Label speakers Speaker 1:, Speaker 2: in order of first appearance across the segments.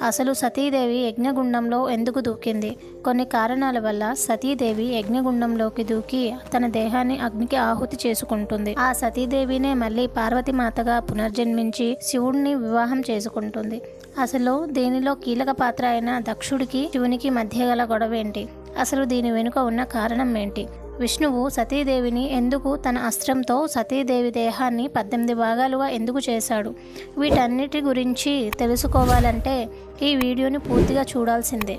Speaker 1: అసలు సతీదేవి యజ్ఞగుండంలో ఎందుకు దూకింది? కొన్ని కారణాల వల్ల సతీదేవి యజ్ఞగుండంలోకి దూకి తన దేహాన్ని అగ్నికి ఆహుతి చేసుకుంటుంది. ఆ సతీదేవినే మళ్ళీ పార్వతీమాతగా పునర్జన్మించి శివుడిని వివాహం చేసుకుంటుంది. అసలు దీనిలో కీలక పాత్ర అయిన దక్షుడికి శివునికి మధ్య గల గొడవ ఏంటి? అసలు దీని వెనుక ఉన్న కారణం ఏంటి? విష్ణువు సతీదేవిని ఎందుకు తన అస్త్రంతో సతీదేవి దేహాన్ని 18 భాగాలుగా ఎందుకు చేశాడు? వీటన్నిటి గురించి తెలుసుకోవాలంటే ఈ వీడియోని పూర్తిగా చూడాల్సిందే.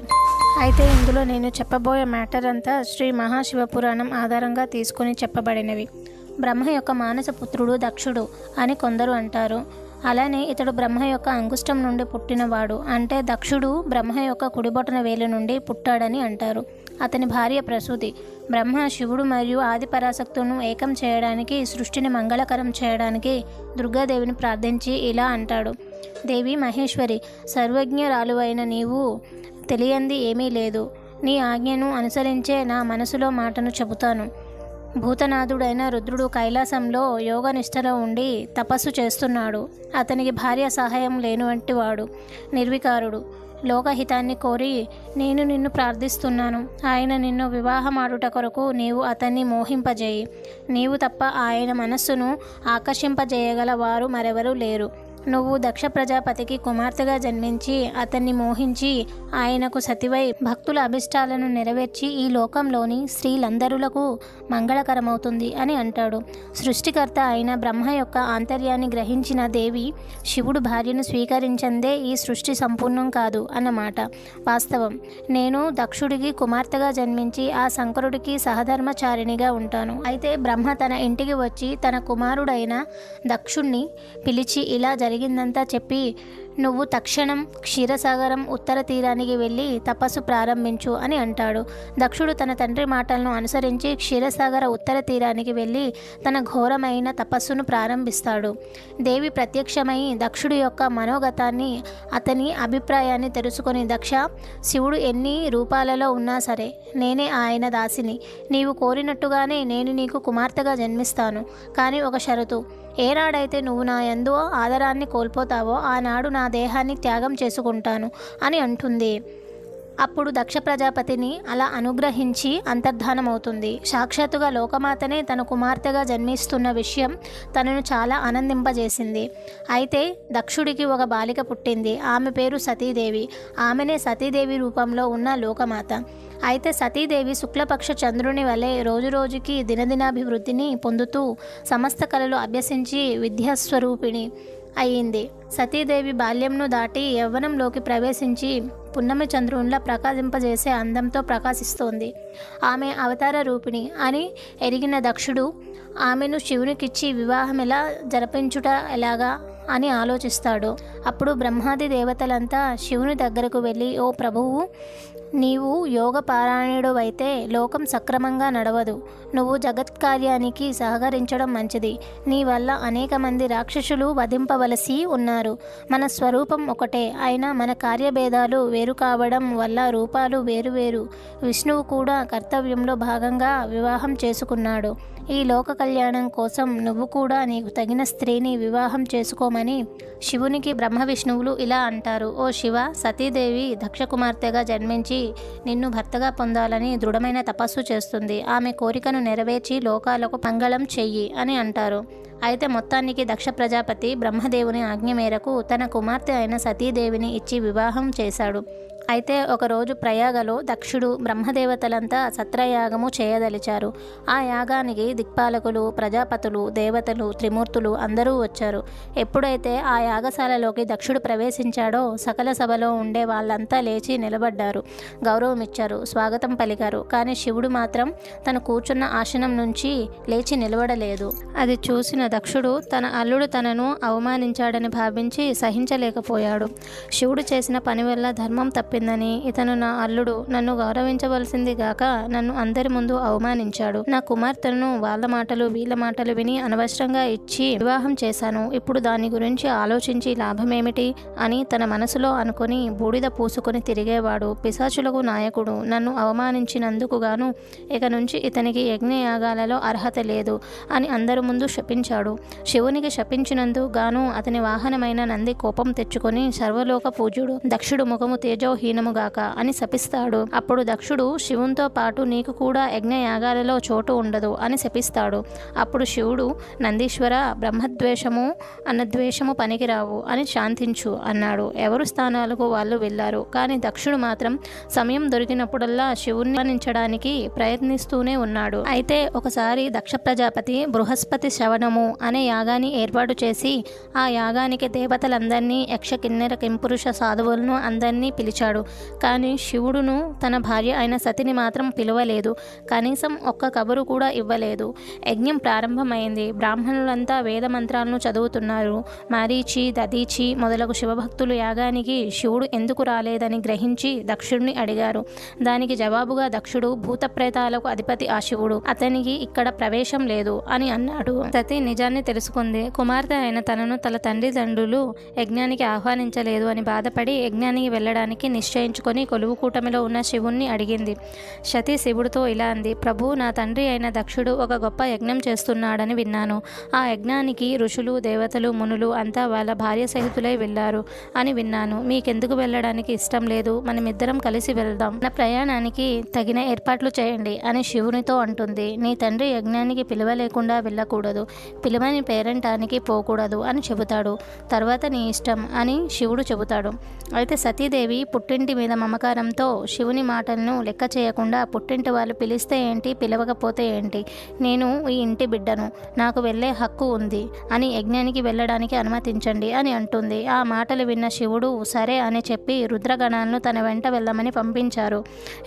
Speaker 1: అయితే ఇందులో నేను చెప్పబోయే మ్యాటర్ అంతా శ్రీ మహాశివపురాణం ఆధారంగా తీసుకొని చెప్పబడినవి. బ్రహ్మ యొక్క మానస పుత్రుడు దక్షుడు అని కొందరు అంటారు. అలానే ఇతడు బ్రహ్మ యొక్క అంగుష్టం నుండి పుట్టినవాడు, అంటే దక్షుడు బ్రహ్మ యొక్క కుడిబొటన వేలు నుండి పుట్టాడని అంటారు. అతని భార్య ప్రసూతి. బ్రహ్మ శివుడు మరియు ఆదిపరాశక్తులను ఏకం చేయడానికి, సృష్టిని మంగళకరం చేయడానికి దుర్గాదేవిని ప్రార్థించి ఇలా అంటాడు: దేవి మహేశ్వరి, సర్వజ్ఞరాలువైన నీవు తెలియంది ఏమీ లేదు. నీ ఆజ్ఞను అనుసరించే నా మనసులో మాటను చెబుతాను. భూతనాథుడైన రుద్రుడు కైలాసంలో యోగనిష్టలో ఉండి తపస్సు చేస్తున్నాడు. అతనికి భార్య సహాయం లేనివంటి వాడు, నిర్వికారుడు. లోకహితాన్ని కోరి నేను నిన్ను ప్రార్థిస్తున్నాను. ఆయన నిన్ను వివాహమాడుట కొరకు నీవు అతన్ని మోహింపజేయి. నీవు తప్ప ఆయన మనస్సును ఆకర్షింపజేయగల వారు మరెవరూ లేరు. నువ్వు దక్ష ప్రజాపతికి కుమార్తెగా జన్మించి అతన్ని మోహించి ఆయనకు సతివై భక్తుల అభిష్టాలను నెరవేర్చి ఈ లోకంలోని స్త్రీలందరులకు మంగళకరమవుతుంది అని అంటాడు. సృష్టికర్త అయిన బ్రహ్మ యొక్క ఆంతర్యాన్ని గ్రహించిన దేవి శివుడు భార్యను స్వీకరించందే ఈ సృష్టి సంపూర్ణం కాదు అన్నమాట వాస్తవం. నేను దక్షుడికి కుమార్తెగా జన్మించి ఆ శంకరుడికి సహధర్మచారిణిగా ఉంటాను. అయితే బ్రహ్మ తన ఇంటికి వచ్చి తన కుమారుడైన దక్షుణ్ణి పిలిచి ఇలా జరిగిందంతా చెప్పి, నువ్వు తక్షణం క్షీరసాగరం ఉత్తర తీరానికి వెళ్ళి తపస్సు ప్రారంభించు అని అంటాడు. దక్షుడు తన తండ్రి మాటలను అనుసరించి క్షీరసాగర ఉత్తర తీరానికి వెళ్ళి తన ఘోరమైన తపస్సును ప్రారంభిస్తాడు. దేవి ప్రత్యక్షమై దక్షుడి యొక్క మనోగతాన్ని, అతని అభిప్రాయాన్ని తెలుసుకొని, దక్ష, శివుడు ఎన్ని రూపాలలో ఉన్నా సరే నేనే ఆయన దాసిని. నీవు కోరినట్టుగానే నేను నీకు కుమార్తెగా జన్మిస్తాను. కానీ ఒక షరతు: ఏనాడైతే నువ్వు నా యందు ఆదరాన్ని కోల్పోతావో ఆనాడు నా దేహాన్ని త్యాగం చేసుకుంటాను అని అంటుంది. అప్పుడు దక్ష ప్రజాపతిని అలా అనుగ్రహించి అంతర్ధానమవుతుంది. సాక్షాత్తుగా లోకమాతనే తన కుమార్తెగా జన్మిస్తున్న విషయం తనను చాలా ఆనందింపజేసింది. అయితే దక్షుడికి ఒక బాలిక పుట్టింది. ఆమె పేరు సతీదేవి. ఆమెనే సతీదేవి రూపంలో ఉన్న లోకమాత. అయితే సతీదేవి శుక్లపక్ష చంద్రుని వలె రోజురోజుకి దినదినాభివృద్ధిని పొందుతూ సమస్త కళలు అభ్యసించి విద్యాస్వరూపిణి అయ్యింది. సతీదేవి బాల్యంను దాటి యవ్వనంలోకి ప్రవేశించి పున్నమి చంద్రునిలా ప్రకాశింపజేసే అందంతో ప్రకాశిస్తోంది. ఆమె అవతార రూపిణి అని ఎరిగిన దక్షుడు ఆమెను శివునికిచ్చి వివాహం ఎలా జరిపించుట ఎలాగా అని ఆలోచిస్తాడు. అప్పుడు బ్రహ్మాది దేవతలంతా శివుని దగ్గరకు వెళ్ళి, ఓ ప్రభువు, నీవు యోగ పారాయణుడు అయితే లోకం సక్రమంగా నడవదు. నువ్వు జగత్కార్యానికి సహకరించడం మంచిది. నీ వల్ల అనేక మంది రాక్షసులు వధింపవలసి ఉన్నారు. మన స్వరూపం ఒకటే అయినా మన కార్యభేదాలు వేరు కావడం వల్ల రూపాలు వేరువేరు. విష్ణువు కూడా కర్తవ్యంలో భాగంగా వివాహం చేసుకున్నాడు. ఈ లోక కళ్యాణం కోసం నువ్వు కూడా నీకు తగిన స్త్రీని వివాహం చేసుకోమని శివునికి బ్రహ్మ విష్ణువులు ఇలా అంటారు: ఓ శివ, సతీదేవి దక్ష కుమార్తెగా జన్మించి నిన్ను భర్తగా పొందాలని దృఢమైన తపస్సు చేస్తుంది. ఆమె కోరికను నెరవేర్చి లోకాలకు మంగళం చెయ్యి అని అంటారు. అయితే మొత్తానికి దక్ష ప్రజాపతి బ్రహ్మదేవుని ఆజ్ఞ మేరకు తన కుమార్తె అయిన సతీదేవిని ఇచ్చి వివాహం చేశాడు. అయితే ఒకరోజు ప్రయాగలో దక్షుడు బ్రహ్మదేవతలంతా సత్రయాగము చేయదలిచారు. ఆ యాగానికి దిక్పాలకులు, ప్రజాపతులు, దేవతలు, త్రిమూర్తులు అందరూ వచ్చారు. ఎప్పుడైతే ఆ యాగశాలలోకి దక్షుడు ప్రవేశించాడో సకల సభలో ఉండే వాళ్ళంతా లేచి నిలబడ్డారు, గౌరవమిచ్చారు, స్వాగతం పలికారు. కానీ శివుడు మాత్రం తను కూర్చున్న ఆసనం నుంచి లేచి నిలబడలేదు. అది చూసిన దక్షుడు తన అల్లుడు తనను అవమానించాడని భావించి సహించలేకపోయాడు. శివుడు చేసిన పని వల్ల ధర్మం తప్పి చెప్పిందని, ఇతను నా అల్లుడు, నన్ను గౌరవించవలసింది గాక నన్ను అందరి ముందు అవమానించాడు. నా కుమార్తెను వాళ్ళ మాటలు వీళ్ళ మాటలు విని అనవసరంగా ఇచ్చి వివాహం చేశాను. ఇప్పుడు దాని గురించి ఆలోచించి లాభమేమిటి అని తన మనసులో అనుకుని బూడిద పూసుకొని తిరిగేవాడు పిశాచులకు నాయకుడు. నన్ను అవమానించినందుకు గాను ఇక నుంచి ఇతనికి యజ్ఞయాగాలలో అర్హత లేదు అని అందరి ముందు శపించాడు. శివునికి శపించినందుకు గాను అతని వాహనమైన నంది కోపం తెచ్చుకొని సర్వలోక పూజ్యుడు దక్షుడు ముఖము తేజోహీనముగాక అని శపిస్తాడు. అప్పుడు దక్షుడు శివునితో పాటు నీకు కూడా యజ్ఞయాగాలలో చోటు ఉండదు అని శపిస్తాడు. అప్పుడు శివుడు నందీశ్వర, బ్రహ్మద్వేషము అన్న ద్వేషము పనికిరావు అని శాంతించు అన్నాడు. ఎవరు స్థానాలకు వాళ్ళు వెళ్ళారు. కానీ దక్షుడు మాత్రం సమయం దొరికినప్పుడల్లా శివుణ్ణి వర్ణించడానికి ప్రయత్నిస్తూనే ఉన్నాడు. అయితే ఒకసారి దక్ష ప్రజాపతి బృహస్పతి శ్రవణము అనే యాగాన్ని ఏర్పాటు చేసి ఆ యాగానికి దేవతలందరినీ, యక్ష కిన్నెర కింపురుష సాధువులను అందరినీ పిలిచాడు. కానీ శివుడును తన భార్య అయిన సతిని మాత్రం పిలవలేదు. కనీసం ఒక్క కబురు కూడా ఇవ్వలేదు. యజ్ఞం ప్రారంభమైంది. బ్రాహ్మణులంతా వేద మంత్రాలను చదువుతున్నారు. మారీచి, దదీచి మొదలగు శివభక్తులు యాగానికి శివుడు ఎందుకు రాలేదని గ్రహించి దక్షుడిని అడిగారు. దానికి జవాబుగా దక్షుడు భూతప్రేతాలకు అధిపతి ఆ శివుడు, అతనికి ఇక్కడ ప్రవేశం లేదు అని అన్నాడు. సతి నిజాన్ని తెలుసుకుంది. కుమార్తె అయిన తనను తన తండ్రులు యజ్ఞానికి ఆహ్వానించలేదు అని బాధపడి యజ్ఞానికి వెళ్ళడానికి నిశ్చయించుకొని కొలువు కూటమిలో ఉన్న శివుణ్ణి అడిగింది. సతి శివుడితో ఇలా అంది, ప్రభు, నా తండ్రి అయిన దక్షుడు ఒక గొప్ప యజ్ఞం చేస్తున్నాడని విన్నాను. ఆ యజ్ఞానికి ఋషులు, దేవతలు, మునులు అంతా వాళ్ళ భార్య సహితులై వెళ్ళారు అని విన్నాను. మీకెందుకు వెళ్ళడానికి ఇష్టం లేదు? మనమిద్దరం కలిసి వెళ్దాం. నా ప్రయాణానికి తగిన ఏర్పాట్లు చేయండి అని శివునితో అంటుంది. నీ తండ్రి యజ్ఞానికి పిలవలేకుండా వెళ్ళకూడదు, పిలవని పేరంటానికి పోకూడదు అని చెబుతాడు. తర్వాత నీ ఇష్టం అని శివుడు చెబుతాడు. అయితే సతీదేవి పుట్టింటి మీద మమకారంతో శివుని మాటలను లెక్క చేయకుండా పుట్టింటి వాళ్ళు పిలిస్తే ఏంటి, పిలవకపోతే ఏంటి, నేను ఈ ఇంటి బిడ్డను, నాకు వెళ్ళే హక్కు ఉంది అని యజ్ఞానికి వెళ్ళడానికి అనుమతించండి అని అంటుంది. ఆ మాటలు విన్న శివుడు సరే అని చెప్పి రుద్రగణాలను తన వెంట వెళ్ళమని పంపించారు.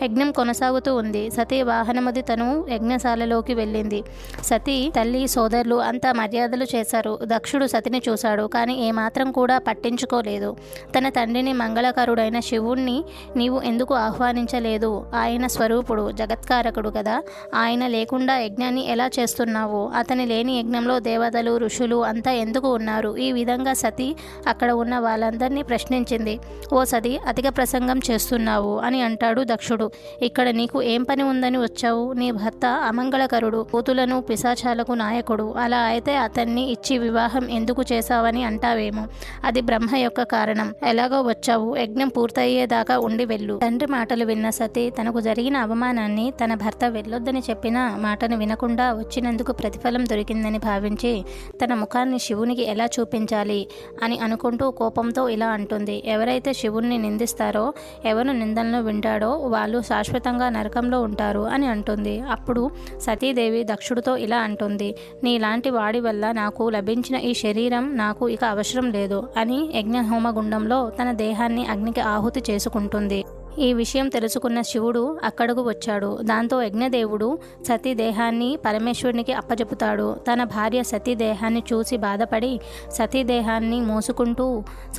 Speaker 1: యజ్ఞం కొనసాగుతూ ఉంది. సతీ వాహనముది తను యజ్ఞశాలలోకి వెళ్ళింది. సతీ తల్లి, సోదరులు అంతా మర్యాదలు చేశారు. దక్షుడు సతిని చూశాడు, కానీ ఏమాత్రం కూడా పట్టించుకోలేదు. తన తండ్రిని, మంగళకరుడైన శివుణ్ణి నీవు ఎందుకు ఆహ్వానించలేదు? ఆయన స్వరూపుడు, జగత్కారకుడు కదా, ఆయన లేకుండా యజ్ఞాన్ని ఎలా చేస్తున్నావు? అతని లేని యజ్ఞంలో దేవతలు, ఋషులు అంతా ఎందుకు ఉన్నారు? ఈ విధంగా సతి అక్కడ ఉన్న వాళ్ళందరినీ ప్రశ్నించింది. ఓ సతి, అధిక ప్రసంగం చేస్తున్నావు అని అంటాడు దక్షుడు. ఇక్కడ నీకు ఏం పని ఉందని వచ్చావు? నీ భర్త అమంగళకరుడు, కూతులను పిశాచాలకు నాయకుడు. అలా అయితే అతన్ని ఇచ్చి వివాహం ఎందుకు చేశావని అంటావేమో. అది బ్రహ్మ యొక్క కారణం. ఎలాగో వచ్చావు, యజ్ఞం పూర్తయ్యేదాకా ఉండి వెళ్ళు. తండ్రి మాటలు విన్న సతి తనకు జరిగిన అవమానాన్ని, తన భర్త వెళ్ళొద్దని చెప్పిన మాటను వినకుండా వచ్చినందుకు ప్రతిఫలం దొరికిందని భావించి తన ముఖాన్ని శివునికి ఎలా చూపించాలి అని అనుకుంటూ కోపంతో ఇలా అంటుంది. ఎవరైతే శివుణ్ణి నిందిస్తారో, ఎవరు నిందలను వింటాడో వాళ్ళు శాశ్వతంగా నరకంలో ఉంటారు అని అంటుంది. అప్పుడు సతీదేవి దక్షుడితో ఇలా అంటుంది, నీలాంటి వాడి వల్ల నాకు లభించిన ఈ శరీరం నాకు ఇక అవసరం లేదు అని యజ్ఞహోమగుండంలో తన దేహాన్ని అగ్నికి ఆహుతి చేసుకుంటుంది. ఈ విషయం తెలుసుకున్న శివుడు అక్కడకు వచ్చాడు. దాంతో యజ్ఞదేవుడు సతీ దేహాన్ని పరమేశ్వరునికి అప్పచెపుతాడు. తన భార్య సతీ దేహాన్ని చూసి బాధపడి సతీ దేహాన్ని మోసుకుంటూ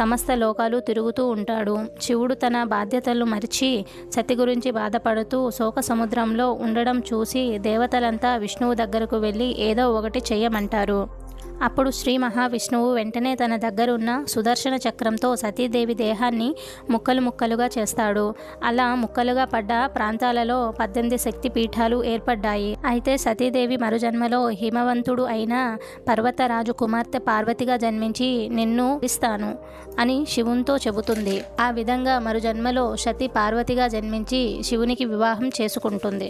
Speaker 1: సమస్త లోకాలు తిరుగుతూ ఉంటాడు. శివుడు తన బాధ్యతలు మరిచి సతి గురించి బాధపడుతూ శోక సముద్రంలో ఉండడం చూసి దేవతలంతా విష్ణువు దగ్గరకు వెళ్ళి ఏదో ఒకటి చెయ్యమంటారు. అప్పుడు శ్రీ మహావిష్ణువు వెంటనే తన దగ్గరున్న సుదర్శన చక్రంతో సతీదేవి దేహాన్ని ముక్కలు ముక్కలుగా చేస్తాడు. అలా ముక్కలుగా పడ్డ ప్రాంతాలలో 18 శక్తి పీఠాలు ఏర్పడ్డాయి. అయితే సతీదేవి మరుజన్మలో హిమవంతుడు అయిన పర్వతరాజు కుమార్తె పార్వతిగా జన్మించి నిన్ను ఇస్తాను అని శివునితో చెబుతుంది. ఆ విధంగా మరుజన్మలో సతీ పార్వతిగా జన్మించి శివునికి వివాహం చేసుకుంటుంది.